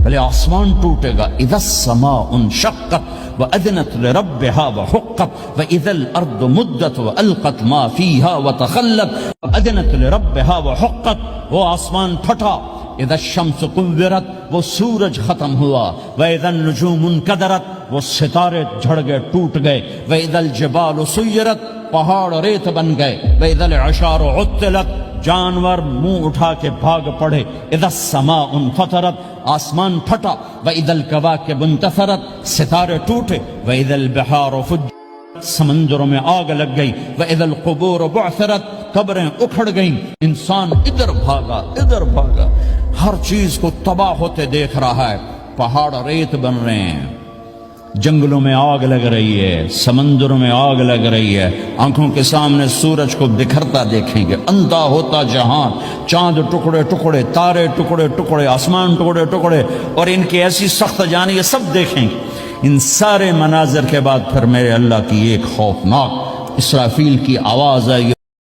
پہلے آسمان ٹوٹے گا، اذا السماء انشقت وأذنت لربها وحقت وإذا الأرض مدت وألقت ما فيها وتخلت وأذنت لربها وحقت، وہ آسمان پھٹا، اذا الشمس كورت، وہ سورج ختم ہوا، وإذا النجوم انكدرت، وہ ستارے جھڑ گئے ٹوٹ گئے، وإذا الجبال سيرت، پہاڑ ریت بن گئے، وإذا العشار عطلت، جانور منہ اٹھا کے بھاگ پڑے، اذا السماء انفطرت، آسمان پھٹا، وإذا الكواكب انتثرت، ستارے ٹوٹے، وإذا البحار فجرت، سمندروں میں آگ لگ گئی، وإذا القبور بعثرت، قبریں اکھڑ گئیں، انسان ادھر بھاگا، ہر چیز کو تباہ ہوتے دیکھ رہا ہے، پہاڑ ریت بن رہے ہیں، جنگلوں میں آگ لگ رہی ہے، سمندروں میں آگ لگ رہی ہے، آنکھوں کے سامنے سورج کو بکھرتا دیکھیں گے، اندھا ہوتا جہان، چاند ٹکڑے ٹکڑے، تارے ٹکڑے ٹکڑے، آسمان ٹکڑے ٹکڑے، اور ان کی ایسی سخت جانی، یہ سب دیکھیں گے۔ ان سارے مناظر کے بعد پھر میرے اللہ کی ایک خوفناک اسرافیل کی آواز آئے گی۔